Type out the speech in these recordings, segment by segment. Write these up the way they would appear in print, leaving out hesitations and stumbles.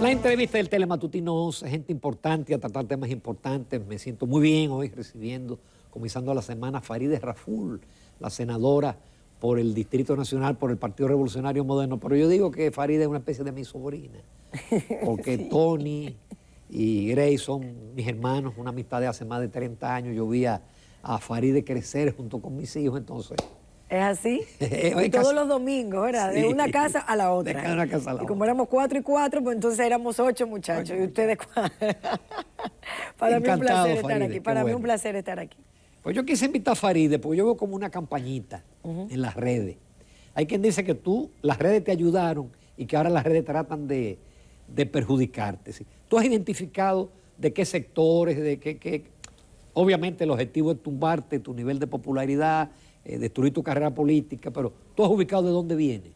La entrevista del Telematutino, gente importante, a tratar temas importantes. Me siento muy bien hoy recibiendo, comenzando la semana, Farideh Raful, la senadora por el Distrito Nacional, por el Partido Revolucionario Moderno. Pero yo digo que Farideh es una especie de mi sobrina, porque sí. Tony y Grace son mis hermanos, una amistad de hace más de 30 años. Yo vi a Farideh crecer junto con mis hijos, entonces... ¿Es así? Y todos los domingos, ¿verdad? Sí. De una casa a la otra. De cada casa a la otra. Y como éramos 4 y 4, pues entonces éramos 8 muchachos. Y ustedes 4. Para mí un placer estar aquí. Para mí un placer estar aquí. Pues yo quise invitar a Farideh, porque yo veo como una campañita en las redes. Hay quien dice que las redes te ayudaron y que ahora las redes tratan de perjudicarte. ¿Sí? Tú has identificado de qué sectores, de qué... Obviamente el objetivo es tumbarte, tu nivel de popularidad, destruir tu carrera política, pero tú has ubicado de dónde viene.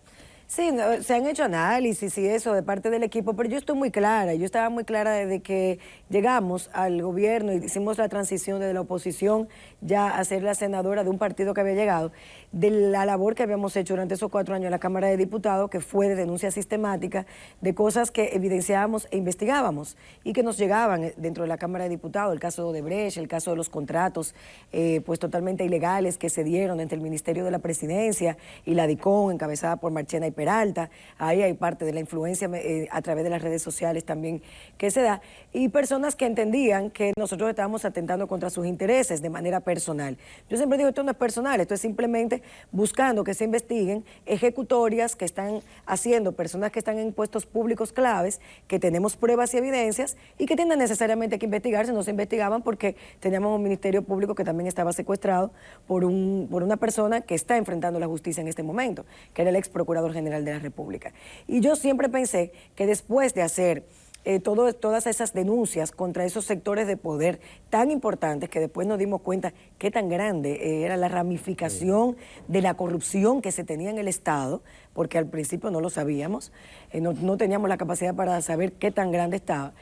Sí, se han hecho análisis y eso de parte del equipo, pero yo estoy muy clara, yo estaba muy clara desde que llegamos al gobierno y hicimos la transición desde la oposición ya a ser la senadora de un partido que había llegado, de la labor que habíamos hecho durante esos 4 años en la Cámara de Diputados, que fue de denuncia sistemática, de cosas que evidenciábamos e investigábamos y que nos llegaban dentro de la Cámara de Diputados, el caso de Odebrecht, el caso de los contratos pues totalmente ilegales que se dieron entre el Ministerio de la Presidencia y la DICON, encabezada por Marchena y Peralta. Ahí hay parte de la influencia a través de las redes sociales también que se da, y personas que entendían que nosotros estábamos atentando contra sus intereses de manera personal. Yo siempre digo, esto no es personal, esto es simplemente buscando que se investiguen ejecutorias que están haciendo personas que están en puestos públicos claves, que tenemos pruebas y evidencias y que tienen necesariamente que investigarse. No se investigaban porque teníamos un ministerio público que también estaba secuestrado por una persona que está enfrentando la justicia en este momento, que era el ex procurador general de la República. Y yo siempre pensé que después de hacer todas esas denuncias contra esos sectores de poder tan importantes, que después nos dimos cuenta qué tan grande era la ramificación de la corrupción que se tenía en el Estado, porque al principio no lo sabíamos, no teníamos la capacidad para saber qué tan grande estaba.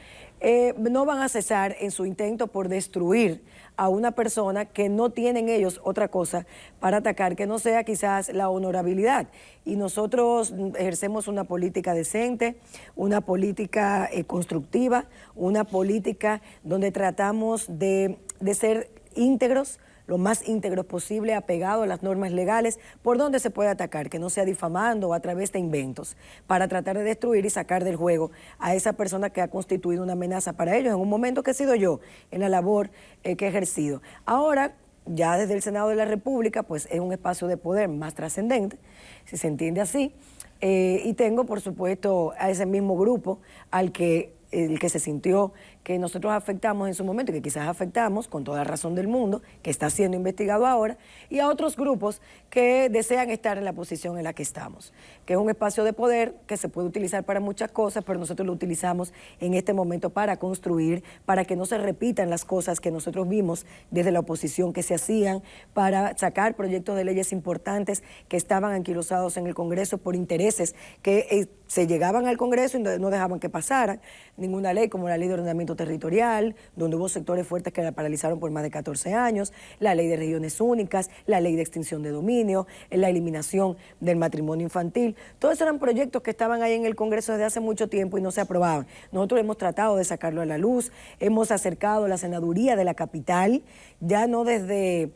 No van a cesar en su intento por destruir a una persona que no tienen ellos otra cosa para atacar que no sea quizás la honorabilidad. Y nosotros ejercemos una política decente, una política constructiva, una política donde tratamos de ser íntegros, lo más íntegros posible, apegado a las normas legales, por donde se puede atacar, que no sea difamando o a través de inventos, para tratar de destruir y sacar del juego a esa persona que ha constituido una amenaza para ellos en un momento que he sido yo, en la labor que he ejercido. Ahora, ya desde el Senado de la República, pues es un espacio de poder más trascendente, si se entiende así, y tengo, por supuesto, a ese mismo grupo el que se sintió que nosotros afectamos en su momento y que quizás afectamos con toda razón del mundo, que está siendo investigado ahora, y a otros grupos que desean estar en la posición en la que estamos, que es un espacio de poder que se puede utilizar para muchas cosas, pero nosotros lo utilizamos en este momento para construir, para que no se repitan las cosas que nosotros vimos desde la oposición que se hacían, para sacar proyectos de leyes importantes que estaban anquilosados en el Congreso por intereses que se llegaban al Congreso y no dejaban que pasaran ninguna ley, como la ley de ordenamiento territorial, donde hubo sectores fuertes que la paralizaron por más de 14 años, la ley de regiones únicas, la ley de extinción de dominio, la eliminación del matrimonio infantil. Todos eran proyectos que estaban ahí en el Congreso desde hace mucho tiempo y no se aprobaban. Nosotros hemos tratado de sacarlo a la luz, hemos acercado la senaduría de la capital, ya no desde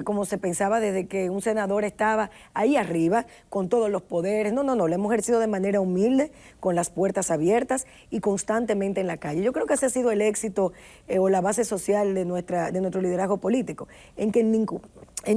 como se pensaba desde que un senador estaba ahí arriba con todos los poderes. No, lo hemos ejercido de manera humilde, con las puertas abiertas y constantemente en la calle. Yo creo que ese ha sido el éxito o la base social de nuestro liderazgo político, en que en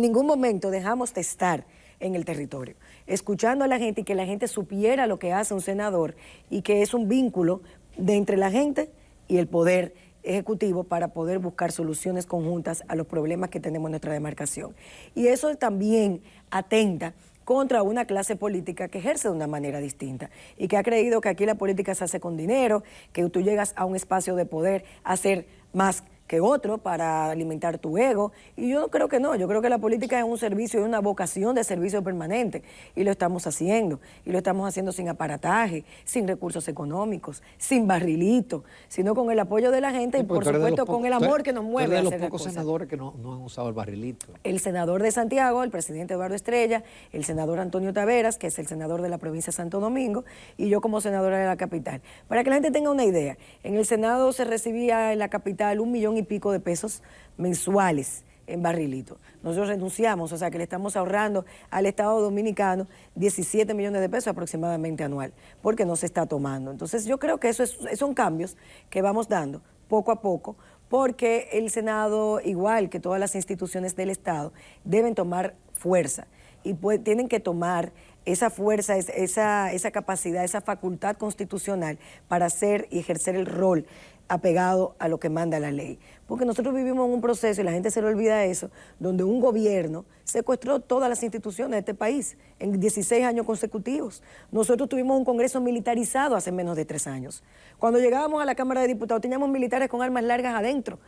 ningún momento dejamos de estar en el territorio, escuchando a la gente y que la gente supiera lo que hace un senador y que es un vínculo entre la gente y el poder ejecutivo para poder buscar soluciones conjuntas a los problemas que tenemos en nuestra demarcación. Y eso también atenta contra una clase política que ejerce de una manera distinta y que ha creído que aquí la política se hace con dinero, que tú llegas a un espacio de poder a ser más que otro para alimentar tu ego. Y yo creo que no, yo creo que la política es un servicio y una vocación de servicio permanente. Y lo estamos haciendo. Y lo estamos haciendo sin aparataje, sin recursos económicos, sin barrilito, sino con el apoyo de la gente y por supuesto con el amor que nos mueve a hacer las cosas. De los pocos senadores que no han usado el barrilito. El senador de Santiago, el presidente Eduardo Estrella, el senador Antonio Taveras, que es el senador de la provincia de Santo Domingo, y yo como senadora de la capital. Para que la gente tenga una idea, en el Senado se recibía en la capital 1 millón y pico de pesos mensuales en barrilito. Nosotros renunciamos, o sea que le estamos ahorrando al Estado Dominicano 17 millones de pesos aproximadamente anual, porque no se está tomando. Entonces yo creo que son cambios que vamos dando poco a poco, porque el Senado, igual que todas las instituciones del Estado, deben tomar fuerza y tienen que tomar esa fuerza, esa capacidad, esa facultad constitucional para hacer y ejercer el rol apegado a lo que manda la ley. Porque nosotros vivimos en un proceso, y la gente se le olvida eso, donde un gobierno secuestró todas las instituciones de este país en 16 años consecutivos. Nosotros tuvimos un Congreso militarizado hace menos de 3 años. Cuando llegábamos a la Cámara de Diputados teníamos militares con armas largas adentro.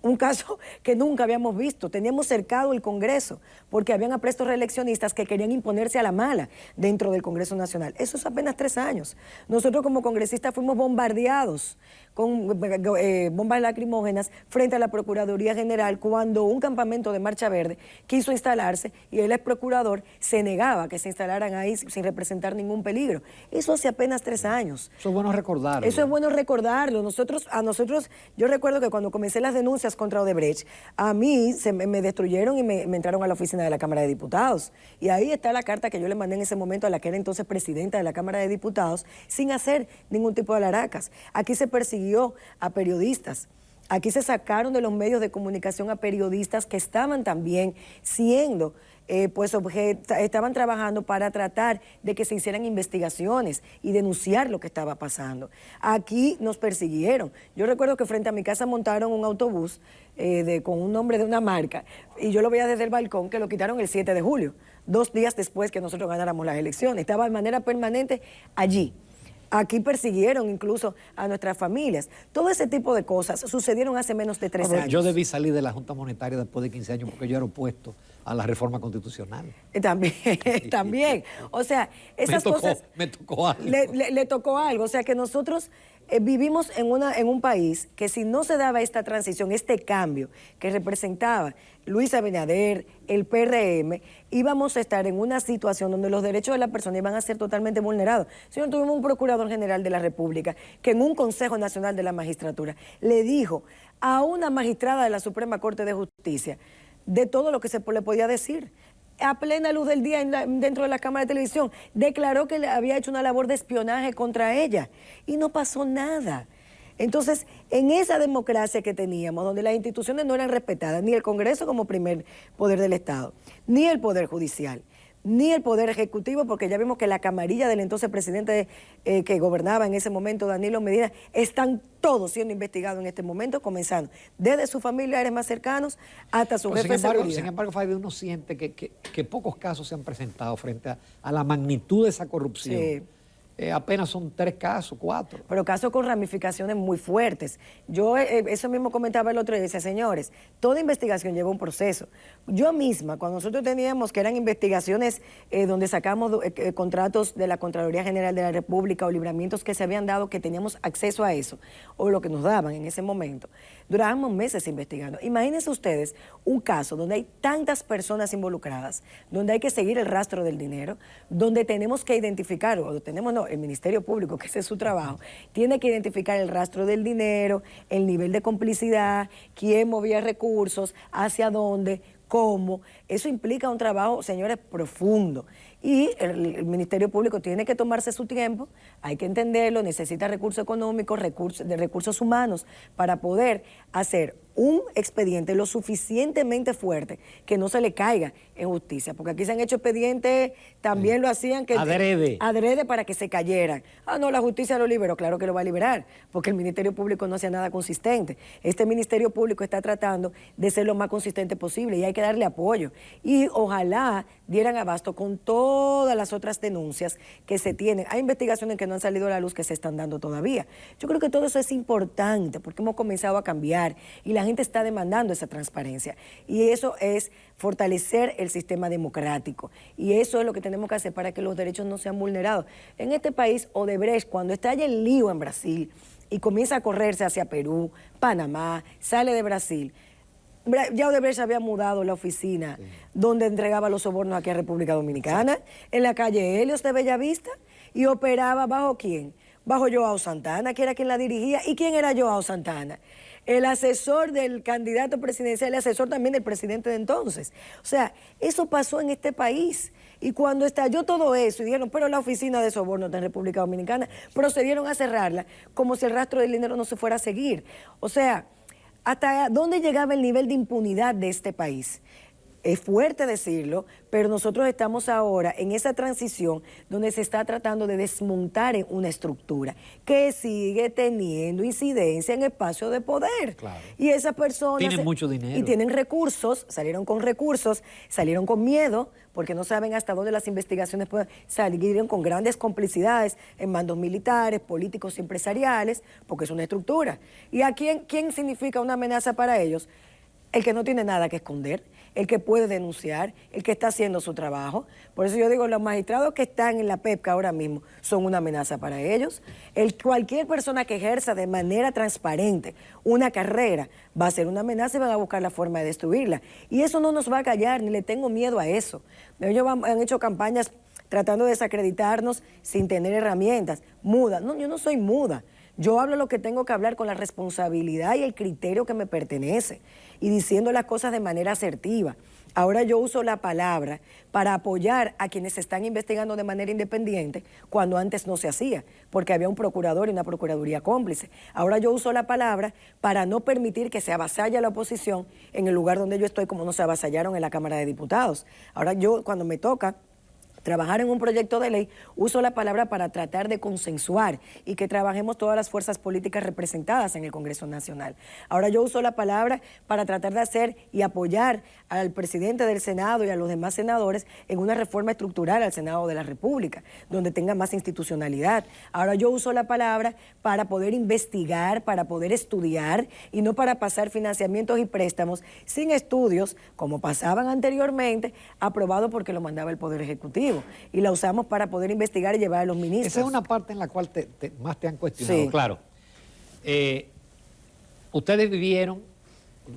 Un caso que nunca habíamos visto. Teníamos cercado el Congreso porque habían aprestos reeleccionistas que querían imponerse a la mala dentro del Congreso Nacional. Eso es apenas 3 años. Nosotros como congresistas fuimos bombardeados con bombas lacrimógenas frente a la Procuraduría General cuando un campamento de Marcha Verde quiso instalarse y el ex procurador se negaba a que se instalaran ahí sin representar ningún peligro. Eso hace apenas 3 años. Eso es bueno recordarlo. Eso es bueno recordarlo. Yo recuerdo que cuando comencé las denuncias contra Odebrecht, a mí me destruyeron y me entraron a la oficina de la Cámara de Diputados. Y ahí está la carta que yo le mandé en ese momento a la que era entonces presidenta de la Cámara de Diputados, sin hacer ningún tipo de alaracas. Aquí se persiguió a periodistas. Aquí se sacaron de los medios de comunicación a periodistas que estaban también siendo, estaban trabajando para tratar de que se hicieran investigaciones y denunciar lo que estaba pasando. Aquí nos persiguieron. Yo recuerdo que frente a mi casa montaron un autobús con un nombre de una marca y yo lo veía desde el balcón que lo quitaron el 7 de julio, 2 días después que nosotros ganáramos las elecciones. Estaba de manera permanente allí. Aquí persiguieron incluso a nuestras familias. Todo ese tipo de cosas sucedieron hace menos de 3 años. Yo debí salir de la Junta Monetaria después de 15 años porque yo era opuesto a la reforma constitucional. También. O sea, esas cosas... Me tocó algo. Le tocó algo. O sea, que nosotros vivimos en un país que si no se daba esta transición, este cambio que representaba Luis Abinader, el PRM, íbamos a estar en una situación donde los derechos de la persona iban a ser totalmente vulnerados. Si no tuvimos un procurador general de la República que en un Consejo Nacional de la Magistratura le dijo a una magistrada de la Suprema Corte de Justicia de todo lo que se le podía decir. A plena luz del día dentro de la Cámara de Televisión, declaró que le había hecho una labor de espionaje contra ella y no pasó nada. Entonces, en esa democracia que teníamos, donde las instituciones no eran respetadas, ni el Congreso como primer poder del Estado, ni el Poder Judicial, ni el Poder Ejecutivo, porque ya vimos que la camarilla del entonces presidente que gobernaba en ese momento, Danilo Medina, están todos siendo investigados en este momento, comenzando desde sus familiares más cercanos hasta su jefe de seguridad. Sin embargo, Fabi, uno siente que pocos casos se han presentado frente a la magnitud de esa corrupción. Sí. Apenas son 3 casos, 4. Pero casos con ramificaciones muy fuertes. Yo eso mismo comentaba el otro día, decía, señores, toda investigación lleva un proceso. Yo misma, cuando nosotros teníamos que eran investigaciones donde sacamos contratos de la Contraloría General de la República o libramientos que se habían dado, que teníamos acceso a eso, o lo que nos daban en ese momento, durábamos meses investigando. Imagínense ustedes un caso donde hay tantas personas involucradas, donde hay que seguir el rastro del dinero, donde tenemos que identificar, el Ministerio Público, que ese es su trabajo, tiene que identificar el rastro del dinero, el nivel de complicidad, quién movía recursos, hacia dónde, cómo. Eso implica un trabajo, señores, profundo. Y el Ministerio Público tiene que tomarse su tiempo, hay que entenderlo, necesita recursos económicos, recursos humanos para poder hacer un expediente lo suficientemente fuerte que no se le caiga en justicia, porque aquí se han hecho expedientes, también lo hacían que adrede para que se cayeran. Ah, no, la justicia lo liberó, claro que lo va a liberar, porque el Ministerio Público no hacía nada consistente. Este Ministerio Público está tratando de ser lo más consistente posible y hay que darle apoyo. y ojalá dieran abasto con todas las otras denuncias que se tienen. Hay investigaciones que no han salido a la luz que se están dando todavía. Yo creo que todo eso es importante porque hemos comenzado a cambiar y la gente está demandando esa transparencia. Y eso es fortalecer el sistema democrático. Y eso es lo que tenemos que hacer para que los derechos no sean vulnerados. En este país, Odebrecht, cuando estalla el lío en Brasil y comienza a correrse hacia Perú, Panamá, sale de Brasil, ya Odebrecht había mudado la oficina donde entregaba los sobornos aquí a República Dominicana, en la calle Helios de Bellavista, y operaba ¿bajo quién? Bajo Joao Santana, que era quien la dirigía. ¿Y quién era Joao Santana? El asesor del candidato presidencial y asesor también del presidente de entonces. O sea, eso pasó en este país. Y cuando estalló todo eso y dijeron, pero la oficina de sobornos de República Dominicana, procedieron a cerrarla como si el rastro del dinero no se fuera a seguir. O sea, ¿hasta dónde llegaba el nivel de impunidad de este país? Es fuerte decirlo, pero nosotros estamos ahora en esa transición donde se está tratando de desmontar una estructura que sigue teniendo incidencia en espacios de poder. Claro. Y esas personas... Tienen mucho dinero. Y tienen recursos, salieron con miedo, porque no saben hasta dónde las investigaciones pueden salir, con grandes complicidades en mandos militares, políticos y empresariales, porque es una estructura. ¿Y a quién significa una amenaza para ellos? El que no tiene nada que esconder, el que puede denunciar, el que está haciendo su trabajo. Por eso yo digo, los magistrados que están en la PEPCA ahora mismo son una amenaza para ellos. Cualquier persona que ejerza de manera transparente una carrera va a ser una amenaza y van a buscar la forma de destruirla. Y eso no nos va a callar, ni le tengo miedo a eso. Ellos han hecho campañas tratando de desacreditarnos sin tener herramientas. Muda. No, yo no soy muda. Yo hablo lo que tengo que hablar con la responsabilidad y el criterio que me pertenece y diciendo las cosas de manera asertiva. Ahora yo uso la palabra para apoyar a quienes se están investigando de manera independiente cuando antes no se hacía, porque había un procurador y una procuraduría cómplice. Ahora yo uso la palabra para no permitir que se avasalle a la oposición en el lugar donde yo estoy, como no se avasallaron en la Cámara de Diputados. Ahora yo, cuando me toca trabajar en un proyecto de ley, uso la palabra para tratar de consensuar y que trabajemos todas las fuerzas políticas representadas en el Congreso Nacional. Ahora yo uso la palabra para tratar de hacer y apoyar al presidente del Senado y a los demás senadores en una reforma estructural al Senado de la República, donde tenga más institucionalidad. Ahora yo uso la palabra para poder investigar, para poder estudiar y no para pasar financiamientos y préstamos sin estudios, como pasaban anteriormente, aprobados porque lo mandaba el Poder Ejecutivo. Y la usamos para poder investigar y llevar a los ministros. Esa es una parte en la cual más te han cuestionado. Sí. Claro. Ustedes vivieron,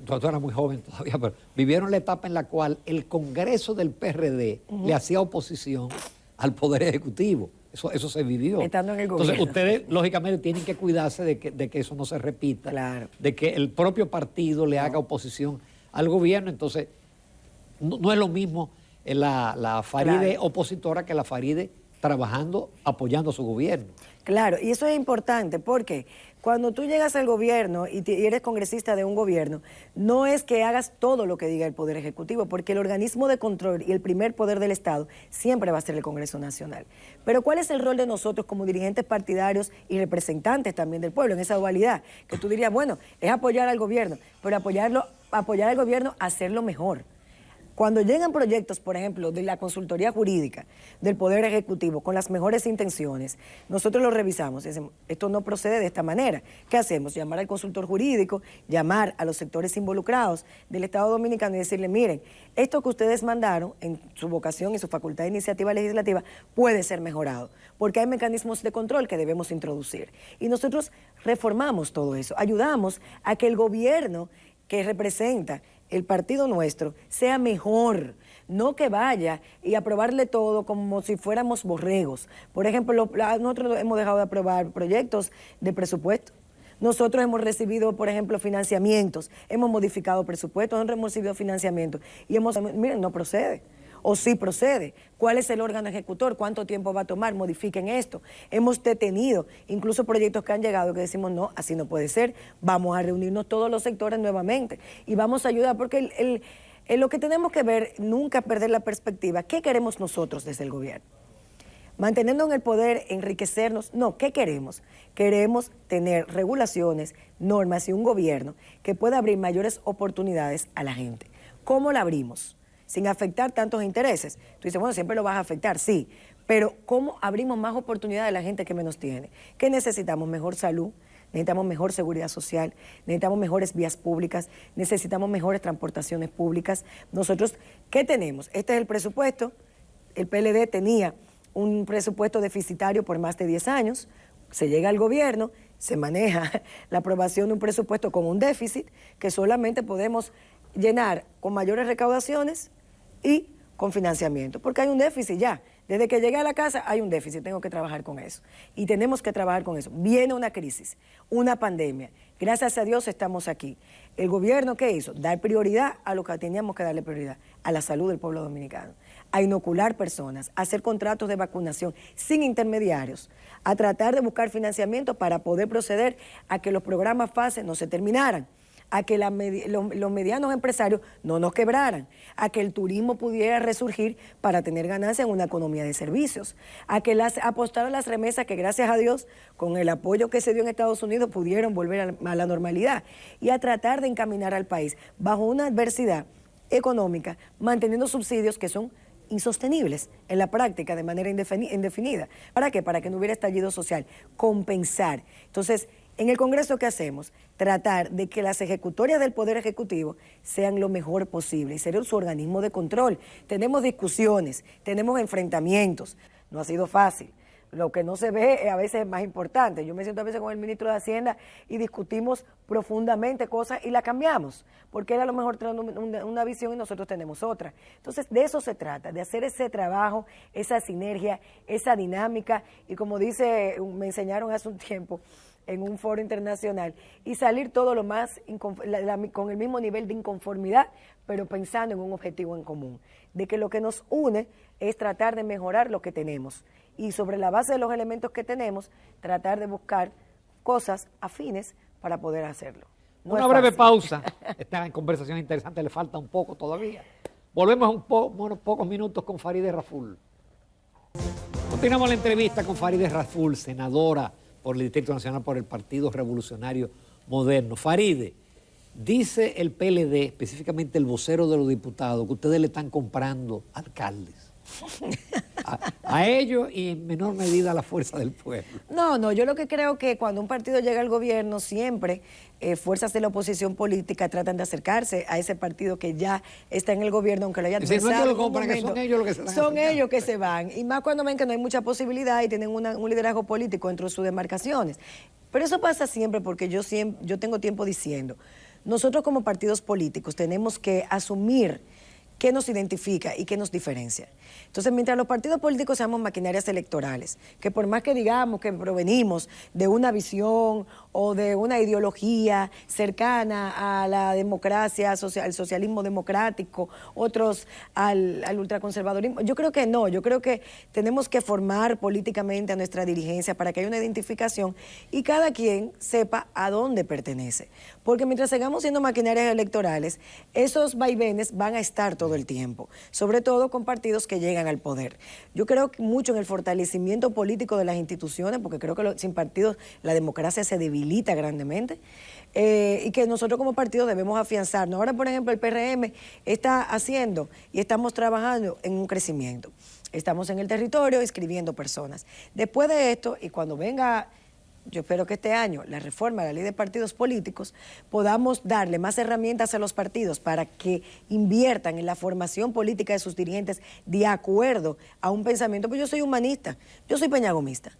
tú eras muy joven todavía, pero vivieron la etapa en la cual el Congreso del PRD le hacía oposición al Poder Ejecutivo. Eso se vivió. Estando en el gobierno. Entonces, ustedes, lógicamente, tienen que cuidarse de que eso no se repita. Claro. De que el propio partido le haga oposición al gobierno. Entonces, no es lo mismo la Faride opositora que la Faride trabajando, apoyando a su gobierno. Claro, y eso es importante porque cuando tú llegas al gobierno y eres congresista de un gobierno, no es que hagas todo lo que diga el Poder Ejecutivo, porque el organismo de control y el primer poder del Estado siempre va a ser el Congreso Nacional. Pero ¿cuál es el rol de nosotros como dirigentes partidarios y representantes también del pueblo en esa dualidad? Que tú dirías, bueno, es apoyar al gobierno, pero apoyar al gobierno a hacerlo mejor. Cuando llegan proyectos, por ejemplo, de la consultoría jurídica, del Poder Ejecutivo, con las mejores intenciones, nosotros lo revisamos y decimos, esto no procede de esta manera. ¿Qué hacemos? Llamar al consultor jurídico, llamar a los sectores involucrados del Estado Dominicano y decirle, miren, esto que ustedes mandaron en su vocación y su facultad de iniciativa legislativa puede ser mejorado, porque hay mecanismos de control que debemos introducir. Y nosotros reformamos todo eso, ayudamos a que el gobierno que representa el partido nuestro sea mejor, no que vaya y aprobarle todo como si fuéramos borregos. Por ejemplo, nosotros hemos dejado de aprobar proyectos de presupuesto. Nosotros hemos recibido, por ejemplo, financiamientos, hemos modificado presupuestos, nosotros hemos recibido financiamientos y miren, no procede. O sí procede. ¿Cuál es el órgano ejecutor? ¿Cuánto tiempo va a tomar? Modifiquen esto. Hemos detenido incluso proyectos que han llegado que decimos, no, así no puede ser. Vamos a reunirnos todos los sectores nuevamente y vamos a ayudar porque lo que tenemos que ver, nunca perder la perspectiva. ¿Qué queremos nosotros desde el gobierno? Manteniendo en el poder, enriquecernos. No, ¿qué queremos? Queremos tener regulaciones, normas y un gobierno que pueda abrir mayores oportunidades a la gente. ¿Cómo la abrimos? sin afectar tantos intereses. Tú dices, bueno, siempre lo vas a afectar, sí, pero ¿cómo abrimos más oportunidades a la gente que menos tiene? ¿Qué necesitamos? Mejor salud, necesitamos mejor seguridad social, necesitamos mejores vías públicas, necesitamos mejores transportaciones públicas. Nosotros, ¿qué tenemos? Este es el presupuesto. El PLD tenía un presupuesto deficitario por más de 10 años, se llega al gobierno, se maneja la aprobación de un presupuesto con un déficit que solamente podemos llenar con mayores recaudaciones y con financiamiento, porque hay un déficit ya. Desde que llegué a la casa hay un déficit, tengo que trabajar con eso. Y tenemos que trabajar con eso. Viene una crisis, una pandemia. Gracias a Dios estamos aquí. ¿El gobierno qué hizo? Dar prioridad a lo que teníamos que darle prioridad, a la salud del pueblo dominicano, a inocular personas, a hacer contratos de vacunación sin intermediarios, a tratar de buscar financiamiento para poder proceder a que los programas FASE no se terminaran, a que los medianos empresarios no nos quebraran, a que el turismo pudiera resurgir para tener ganancia en una economía de servicios, a que apostar a las remesas que gracias a Dios, con el apoyo que se dio en Estados Unidos, pudieron volver a la normalidad, y a tratar de encaminar al país bajo una adversidad económica, manteniendo subsidios que son insostenibles en la práctica de manera indefinida. ¿Para qué? Para que no hubiera estallido social, compensar. Entonces, en el Congreso, ¿qué hacemos? Tratar de que las ejecutorias del Poder Ejecutivo sean lo mejor posible y ser su organismo de control. Tenemos discusiones, tenemos enfrentamientos. No ha sido fácil. Lo que no se ve a veces es más importante. Yo me siento a veces con el ministro de Hacienda y discutimos profundamente cosas y la cambiamos, porque él a lo mejor trae una visión y nosotros tenemos otra. Entonces, de eso se trata, de hacer ese trabajo, esa sinergia, esa dinámica, y como me enseñaron hace un tiempo en un foro internacional, y salir todo lo más con el mismo nivel de inconformidad, pero pensando en un objetivo en común, de que lo que nos une es tratar de mejorar lo que tenemos, y sobre la base de los elementos que tenemos, tratar de buscar cosas afines para poder hacerlo. Una breve pausa. Esta conversación interesante, le falta un poco todavía. Volvemos unos pocos minutos con Farideh Raful. Continuamos la entrevista con Farideh Raful, senadora por el Distrito Nacional por el Partido Revolucionario Moderno. Farideh, dice el PLD, específicamente el vocero de los diputados, que ustedes le están comprando alcaldes. A ellos y en menor medida a la fuerza del pueblo. No, yo lo que creo que cuando un partido llega al gobierno, siempre fuerzas de la oposición política tratan de acercarse a ese partido que ya está en el gobierno, aunque lo hayan pensado. Si no lo compran, que son ellos los que se van. Son ellos que se van. Y más cuando ven que no hay mucha posibilidad y tienen un liderazgo político dentro de sus demarcaciones. Pero eso pasa siempre porque yo tengo tiempo diciendo, nosotros como partidos políticos tenemos que asumir qué nos identifica y qué nos diferencia. Entonces, mientras los partidos políticos seamos maquinarias electorales, que por más que digamos que provenimos de una visión o de una ideología cercana a la democracia, al socialismo democrático, otros al ultraconservadorismo, yo creo que no, yo creo que tenemos que formar políticamente a nuestra dirigencia para que haya una identificación y cada quien sepa a dónde pertenece. Porque mientras sigamos siendo maquinarias electorales, esos vaivenes van a estar todo el tiempo, sobre todo con partidos que llegan al poder. Yo creo mucho en el fortalecimiento político de las instituciones, porque creo que sin partidos la democracia se debilita grandemente, y que nosotros como partidos debemos afianzarnos. Ahora, por ejemplo, el PRM está haciendo y estamos trabajando en un crecimiento. Estamos en el territorio inscribiendo personas. Después de esto, y cuando venga, yo espero que este año, la reforma de la ley de partidos políticos, podamos darle más herramientas a los partidos para que inviertan en la formación política de sus dirigentes de acuerdo a un pensamiento. Pues yo soy humanista, yo soy peñagomista,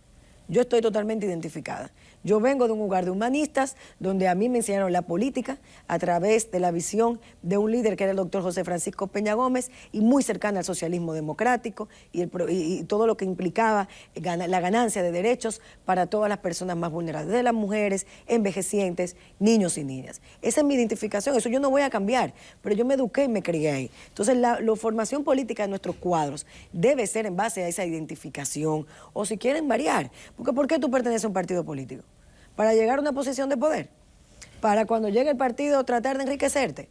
yo estoy totalmente identificada. Yo vengo de un lugar de humanistas, donde a mí me enseñaron la política a través de la visión de un líder que era el doctor José Francisco Peña Gómez, y muy cercana al socialismo democrático y todo lo que implicaba la ganancia de derechos para todas las personas más vulnerables, de las mujeres, envejecientes, niños y niñas. Esa es mi identificación, eso yo no voy a cambiar, pero yo me eduqué y me crié ahí. Entonces, la formación política de nuestros cuadros debe ser en base a esa identificación, o si quieren variar, porque ¿por qué tú perteneces a un partido político? ¿Para llegar a una posición de poder? ¿Para cuando llegue el partido tratar de enriquecerte?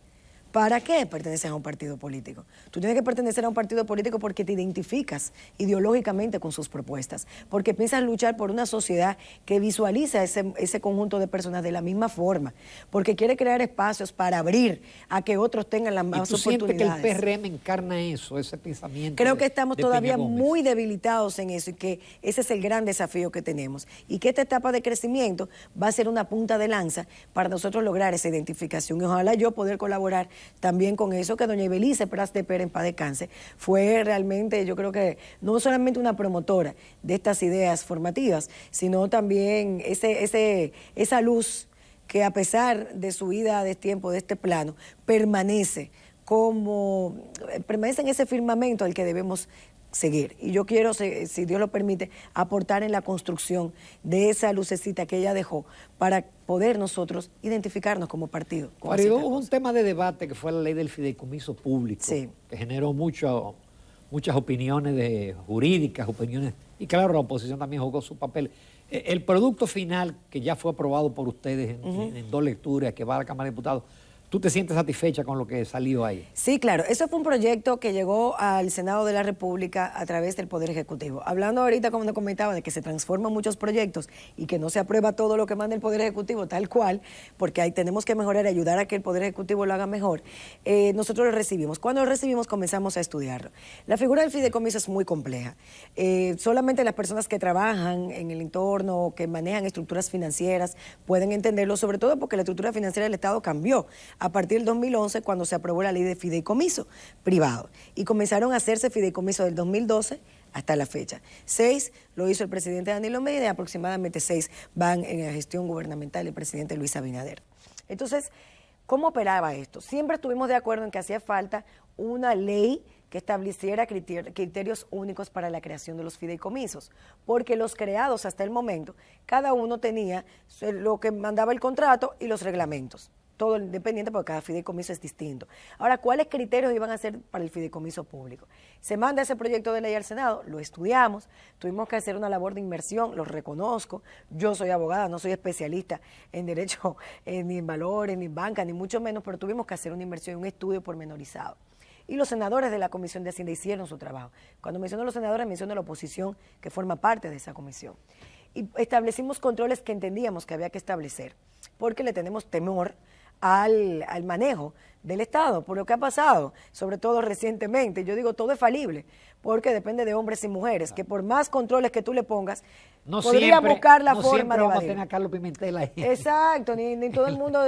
¿Para qué perteneces a un partido político? Tú tienes que pertenecer a un partido político porque te identificas ideológicamente con sus propuestas, porque piensas luchar por una sociedad que visualiza ese conjunto de personas de la misma forma, porque quiere crear espacios para abrir a que otros tengan las más oportunidades. ¿Sientes que el PRM encarna eso, ese pensamiento? Creo que estamos todavía muy debilitados en eso y que ese es el gran desafío que tenemos y que esta etapa de crecimiento va a ser una punta de lanza para nosotros lograr esa identificación y ojalá yo poder colaborar también con eso, que doña Ibelice Pras de Pera, en paz descanse, fue realmente, yo creo que no solamente una promotora de estas ideas formativas, sino también esa luz que a pesar de su vida a destiempo de este plano, permanece en ese firmamento al que debemos seguir. Y yo quiero, si Dios lo permite, aportar en la construcción de esa lucecita que ella dejó para poder nosotros identificarnos como partido. Hubo un tema de debate que fue la ley del fideicomiso público, sí, que generó muchas opiniones jurídicas, y claro, la oposición también jugó su papel. El producto final, que ya fue aprobado por ustedes en 2 lecturas, que va a la Cámara de Diputados, ¿tú te sientes satisfecha con lo que salió ahí? Sí, claro. Eso fue un proyecto que llegó al Senado de la República a través del Poder Ejecutivo. Hablando ahorita, como nos comentaba, de que se transforman muchos proyectos y que no se aprueba todo lo que manda el Poder Ejecutivo tal cual, porque ahí tenemos que mejorar y ayudar a que el Poder Ejecutivo lo haga mejor, nosotros lo recibimos. Cuando lo recibimos comenzamos a estudiarlo. La figura del fideicomiso es muy compleja. Solamente las personas que trabajan en el entorno o que manejan estructuras financieras pueden entenderlo, sobre todo porque la estructura financiera del Estado cambió a partir del 2011 cuando se aprobó la ley de fideicomiso privado y comenzaron a hacerse fideicomisos del 2012 hasta la fecha. 6 lo hizo el presidente Danilo Medina y aproximadamente 6 van en la gestión gubernamental del presidente Luis Abinader. Entonces, ¿cómo operaba esto? Siempre estuvimos de acuerdo en que hacía falta una ley que estableciera criterios únicos para la creación de los fideicomisos, porque los creados hasta el momento, cada uno tenía lo que mandaba el contrato y los reglamentos. Todo independiente porque cada fideicomiso es distinto. Ahora, ¿cuáles criterios iban a ser para el fideicomiso público? Se manda ese proyecto de ley al Senado, lo estudiamos, tuvimos que hacer una labor de inmersión, lo reconozco, yo soy abogada, no soy especialista en derecho, ni en valores, ni en banca, ni mucho menos, pero tuvimos que hacer una inmersión, un estudio pormenorizado. Y los senadores de la Comisión de Hacienda hicieron su trabajo. Cuando menciono los senadores, menciono la oposición que forma parte de esa comisión. Y establecimos controles que entendíamos que había que establecer, porque le tenemos temor al manejo del Estado, por lo que ha pasado, sobre todo recientemente. Yo digo, todo es falible, porque depende de hombres y mujeres, que por más controles que tú le pongas, podría buscar la forma de vamos a tener a Carlos Pimentel ahí. Exacto, ni todo el mundo,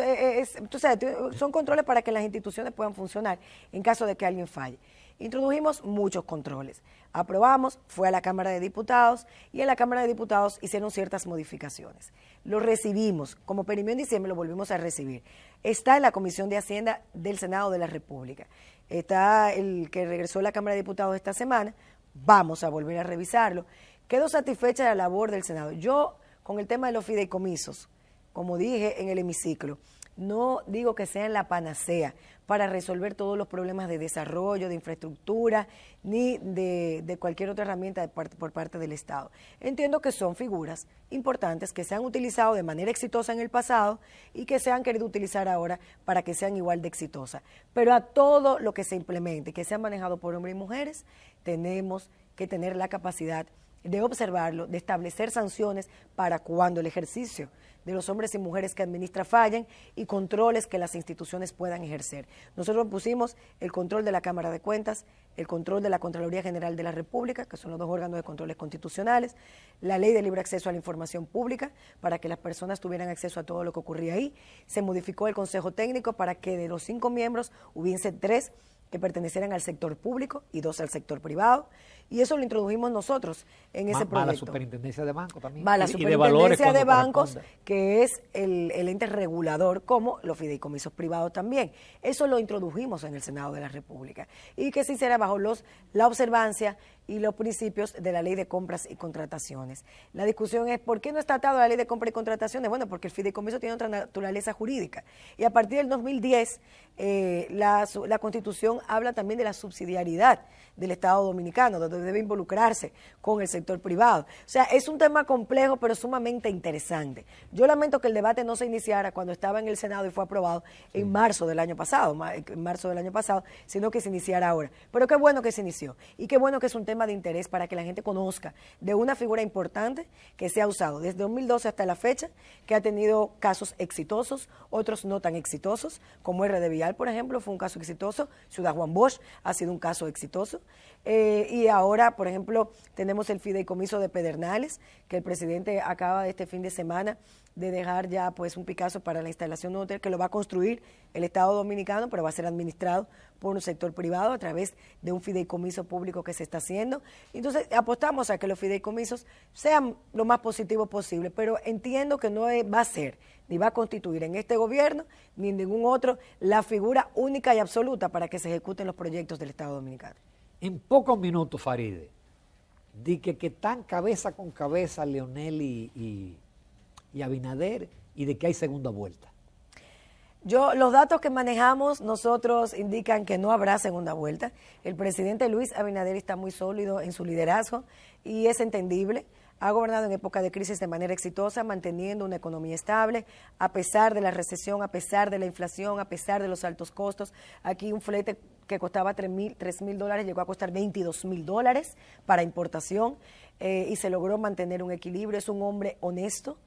tú sabes, son controles para que las instituciones puedan funcionar en caso de que alguien falle. Introdujimos muchos controles, aprobamos, fue a la Cámara de Diputados y en la Cámara de Diputados hicieron ciertas modificaciones. Lo recibimos, como perimió en diciembre lo volvimos a recibir. Está en la Comisión de Hacienda del Senado de la República, está el que regresó a la Cámara de Diputados esta semana, vamos a volver a revisarlo. Quedo satisfecha de la labor del Senado. Yo, con el tema de los fideicomisos, como dije en el hemiciclo, no digo que sean la panacea para resolver todos los problemas de desarrollo, de infraestructura, ni de cualquier otra herramienta por parte del Estado. Entiendo que son figuras importantes que se han utilizado de manera exitosa en el pasado y que se han querido utilizar ahora para que sean igual de exitosas. Pero a todo lo que se implemente, que sea manejado por hombres y mujeres, tenemos que tener la capacidad de observarlo, de establecer sanciones para cuando el ejercicio de los hombres y mujeres que administra fallen y controles que las instituciones puedan ejercer. Nosotros pusimos el control de la Cámara de Cuentas, el control de la Contraloría General de la República, que son los 2 órganos de controles constitucionales, la Ley de Libre Acceso a la Información Pública, para que las personas tuvieran acceso a todo lo que ocurría ahí. Se modificó el Consejo Técnico para que de los 5 miembros hubiese 3 que pertenecieran al sector público y 2 al sector privado. Y eso lo introdujimos nosotros en ese proyecto. Va la superintendencia de bancos también. Va la superintendencia de bancos, que es el ente regulador, como los fideicomisos privados también. Eso lo introdujimos en el Senado de la República. Y que se hiciera bajo la observancia y los principios de la Ley de Compras y Contrataciones. La discusión es, ¿por qué no está atado a la Ley de Compras y Contrataciones? Bueno, porque el fideicomiso tiene otra naturaleza jurídica. Y a partir del 2010, la Constitución Constitución habla también de la subsidiariedad del Estado Dominicano, donde debe involucrarse con el sector privado. O sea, es un tema complejo, pero sumamente interesante. Yo lamento que el debate no se iniciara cuando estaba en el Senado y fue aprobado en marzo del año pasado, sino que se iniciara ahora. Pero qué bueno que se inició y qué bueno que es un tema de interés para que la gente conozca de una figura importante que se ha usado desde 2012 hasta la fecha, que ha tenido casos exitosos, otros no tan exitosos, como RD Vial, por ejemplo, fue un caso exitoso, Ciudad Juan Bosch ha sido un caso exitoso, y ahora, por ejemplo, tenemos el fideicomiso de Pedernales, que el presidente acaba de este fin de semana de dejar ya pues un Picasso para la instalación de un hotel que lo va a construir el Estado Dominicano, pero va a ser administrado por un sector privado a través de un fideicomiso público que se está haciendo. Entonces apostamos a que los fideicomisos sean lo más positivos posible, pero entiendo que no va a ser ni va a constituir en este gobierno ni en ningún otro la figura única y absoluta para que se ejecuten los proyectos del Estado Dominicano. En pocos minutos, Faride, di que están cabeza con cabeza Leonel y Abinader, y de que hay segunda vuelta. Los datos que manejamos nosotros indican que no habrá segunda vuelta. El presidente Luis Abinader está muy sólido en su liderazgo y es entendible. Ha gobernado en época de crisis de manera exitosa, manteniendo una economía estable, a pesar de la recesión, a pesar de la inflación, a pesar de los altos costos. Aquí un flete que costaba $3,000 llegó a costar $22,000 para importación, y se logró mantener un equilibrio. Es un hombre honesto,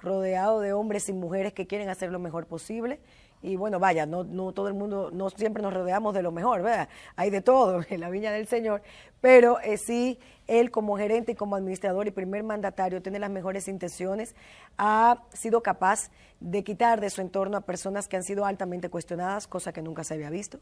rodeado de hombres y mujeres que quieren hacer lo mejor posible. Y bueno, vaya, no todo el mundo, no siempre nos rodeamos de lo mejor, ¿verdad? Hay de todo en la viña del Señor, pero sí, él como gerente y como administrador y primer mandatario tiene las mejores intenciones, ha sido capaz de quitar de su entorno a personas que han sido altamente cuestionadas, cosa que nunca se había visto,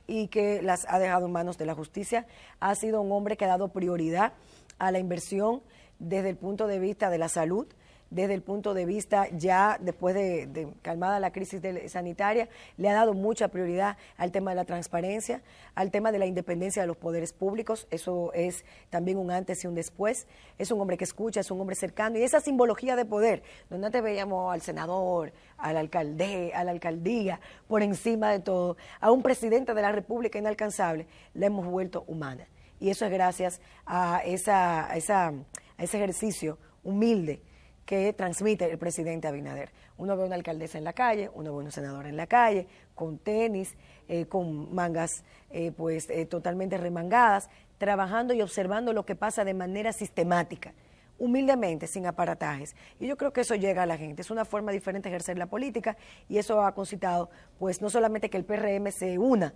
y que las ha dejado en manos de la justicia. Ha sido un hombre que ha dado prioridad a la inversión desde el punto de vista de la salud, desde el punto de vista ya después de calmada la crisis sanitaria, le ha dado mucha prioridad al tema de la transparencia, al tema de la independencia de los poderes públicos. Eso es también un antes y un después. Es un hombre que escucha, es un hombre cercano, y esa simbología de poder, donde antes veíamos al senador, al alcalde, a la alcaldía, por encima de todo, a un presidente de la República inalcanzable, la hemos vuelto humana. Y eso es gracias a ese ejercicio humilde que transmite el presidente Abinader. Uno ve a una alcaldesa en la calle, uno ve a un senador en la calle, con tenis, con mangas totalmente remangadas, trabajando y observando lo que pasa de manera sistemática, humildemente, sin aparatajes. Y yo creo que eso llega a la gente. Es una forma diferente de ejercer la política, y eso ha concitado, pues, no solamente que el PRM se una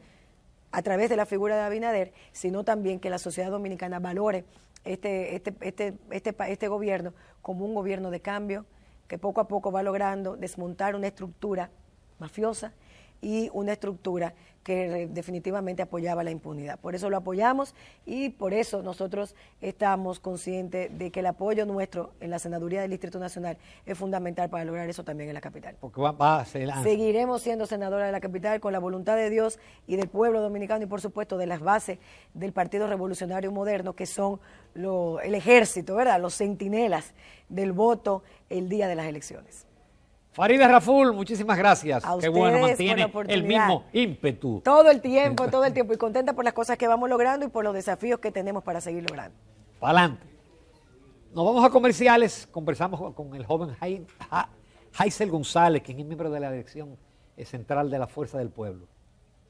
a través de la figura de Abinader, sino también que la sociedad dominicana valore este gobierno como un gobierno de cambio, que poco a poco va logrando desmontar una estructura mafiosa y una estructura que definitivamente apoyaba la impunidad. Por eso lo apoyamos, y por eso nosotros estamos conscientes de que el apoyo nuestro en la senaduría del Distrito Nacional es fundamental para lograr eso también en la capital. Porque seguiremos siendo senadora de la capital con la voluntad de Dios y del pueblo dominicano, y por supuesto de las bases del Partido Revolucionario Moderno, que son el ejército, ¿verdad?, los centinelas del voto el día de las elecciones. Faride Raful, muchísimas gracias. A Qué bueno, ustedes mantiene el mismo ímpetu. Todo el tiempo, y contenta por las cosas que vamos logrando y por los desafíos que tenemos para seguir logrando. Para adelante. Nos vamos a comerciales. Conversamos con el joven Haisel González, quien es miembro de la dirección central de la Fuerza del Pueblo.